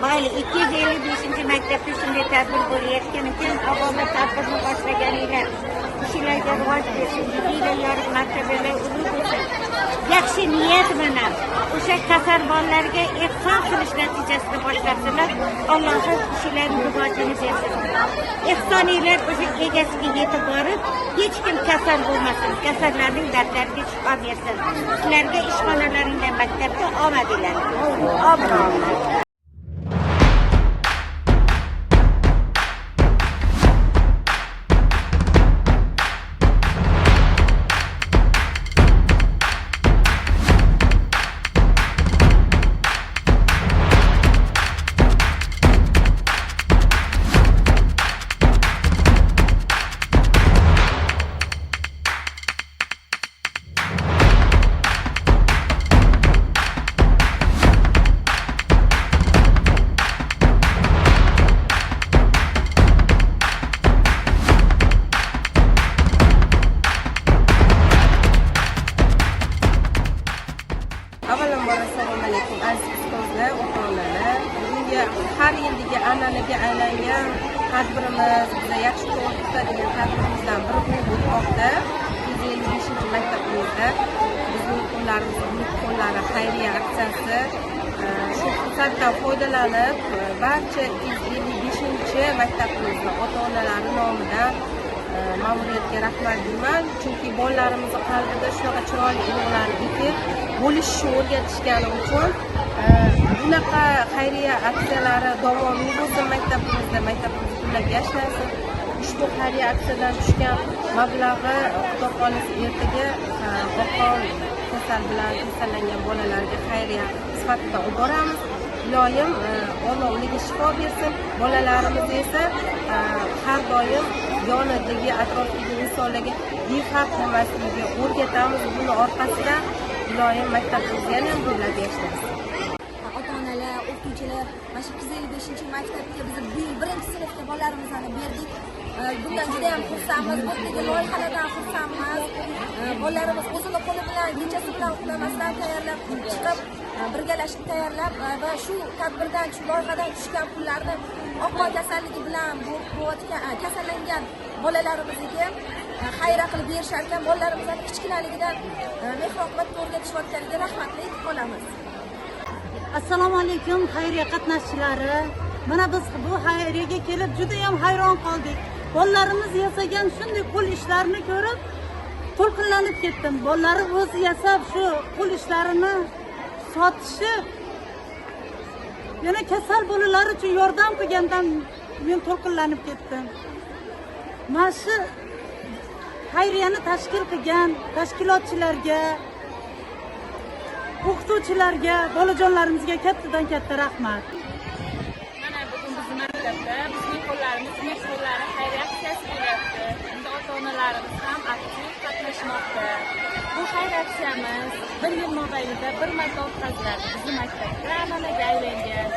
Mayli 255 maktabda shunday tadbir bo'layotgan ekan, avvalda tadbirni boshlaganinglar kishilarga rivoj bersin, yuzinglar yorug' martabalar ulug' bo'lsin. Yaxshi niyat bilan o'sha kasal bolalarga ehson qilish natijasida boshlarsalar, Allohim kishilarning rivojini bersin. Ehsoninglar o'sha egasiga yetib borib, hech kim kasal bo'lmasin, kasallarning dardlariga shifo bersin. Sizlarga ishxonalaringda, maktabda omad ilayman. Amin. Avvalambor assalomu alaykum aziz ustozlar, ota-onalar. Bugungi har yilgi an'anaga aylangan tadbirimiz, biza yaxshi to'g'ri tutadigan tadbirimizdan biri bo'lib o'tmoqda. 255-maktabimizda bizning qo'llarimiz Umid qo'llari xayriya aksiyasi. Shu fursatdan foydalanib, barcha 255-maktabimizning ota-onalari nomidan ma'muriyatga rahmat deyman. Chunki bolalarimizni qalbida shunaqa chiroyli ulug'larni ekib bo'lishni o'rgatishgani uchun bunaqa xayriya aksiyalari davomiy bo'lsin maktabimizda, maktabimiz gullab yashnasin. Ushbu xayriya aksiyadan tushgan mablag'i Xudo xohlasa ertaga oqon kasal bilan kasallangan bolalarga xayriya sifatida olib boramiz. Iloyim Alloh ularga shifo bersin. Bolalarimiz esa har doim yonidagi atrofdagi insonlarga befarq bo'lmasligiga o'rgatamiz. Buni orqasida iloyim maktabimizni yana ham gullab yashnasin. Ota-onalar, o'qituvchilar, mana shu 255-maktabga biz bu yil 1-sinfga bolalarimizni berdik. Bundan juda ham xursandmiz. Bu loyihalardan xursandmiz. Bolalarimiz o'zini qo'li bilan, kechasi bilan uxlamasdan tayyorlab chiqib, birgalashib tayyorlab va shu tadbirdan, shu loyihadan tushgan pullarni oqqon kasalligi bilan kasallangan bolalarimizga xayriya qilib berishar ekan. Bolalarimizni kichkinaligidan mehr-oqibatga o'rgatishayotganiga rahmatli qolamiz. Assalomu alaykum xayriya qatnashchilari. Mana biz bu xayriyaga kelib juda ham hayron qoldik. Bolalarimiz yasagan shunday qo'l ishlarini ko'rib to'lqinlanib ketdim. Bolalari o'zi yasab shu qo'l ishlarini sotishi, yana kasal bolalar uchun yordam qilgandan men to'lqinlanib ketdim. Mana shu xayriyani tashkil qilgan tashkilotchilarga, o'qituvchilarga, bolajonlarimizga kattadan katta rahmat. Mana bugun bizning maktabda bizning qo'llarimiz Umid qo'llari xayriya aksiyasi bo'lyapti. Unda ota-onalarimiz ham aktiv qatnashmoqda. Bu xayriya aksiyamiz 1 yil mobaynida bir marta o'tkaziladi. Bizning maktabda an'anaga aylangan.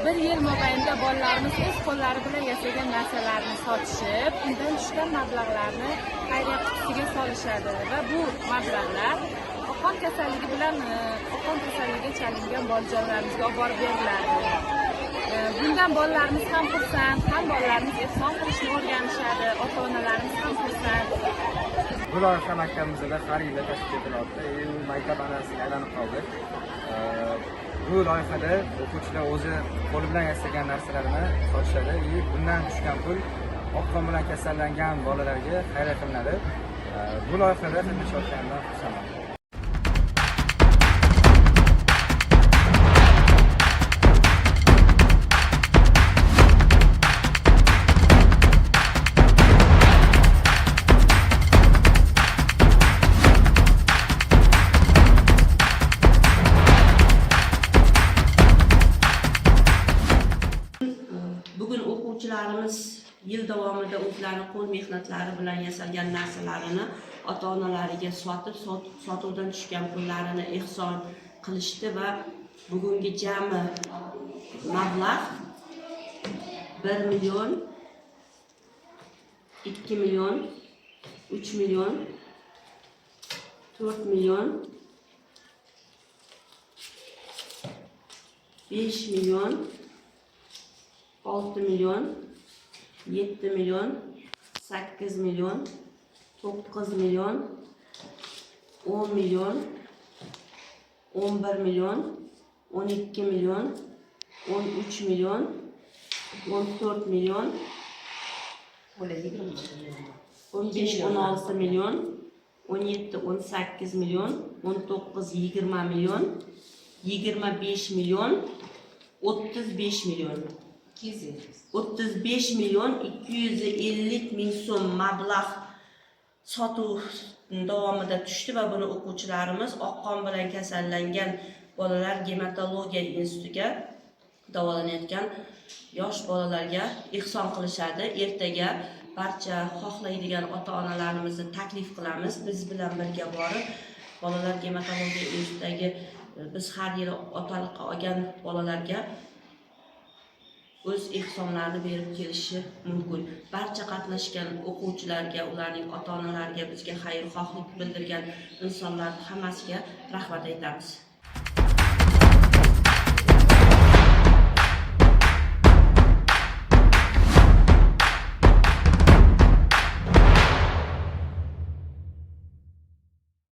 1 yil mobaynida bolalarimiz o'z qo'llari bilan yasagan narsalarni sotishib, undan tushgan mablag'larni xayriya qutisiga solishadi va bu mablag'lar oqqon kasalligi bilan oqqon kasalligiga chalingan bolajonlarimizga olib borib beriladi. Bundan bolalarimiz ham xursand, ham bolalarimiz ehson qilishni o'rganishadi, ota-onalarimiz ham xursand. Bu loyiha maktabimizda har yil tashkil etiladi. Maktab an'anasiga aylanib qoldi. Bu loyihada o'quvchilar o'zi qo'li bilan yasagan narsalarini sotishadi. Bundan tushgan pul oqqon bilan kasallangan bolalarga xayriya qilinadi. Bu loyihada qatnashayotganimdan xursandman. Bugun o'quvchilarimiz yil davomida o'zlari qo'l mehnatlari bilan yasalgan narsalarini ota-onalariga sotuvdan tushgan pullarini ehson qilishdi va bugungi jami mablag' 1 million, 2 million, 3 million, 4 million, 5 million, 6 million, 7 million, 8 million, 9 million, 10 million, 11 million, 12 million, 13 million, 14 million, 15-16 million, 17-18 million, 19-20 million, 25 million, 35 million. 35 milyon 250 ming so'm mablag' sotuv davomida tushdi va buni o'quvchilarimiz oqqon bilan kasallangan bolalar gematologiya institutiga davolanayotgan yosh bolalarga ehson qilishadi. Ertaga barcha xohlaydigan ota-onalarimizni taklif qilamiz. Biz bilan birga borib, bolalar gematologiya institutidagi biz har yili otaliqqa olgan bolalarga o'z ehsonlarini berib kelishi mumkin. Barcha qatnashgan o'quvchilarga, ularning ota-onalariga, bizga xayrixohlik bildirgan insonlar hammasiga rahmat aytamiz.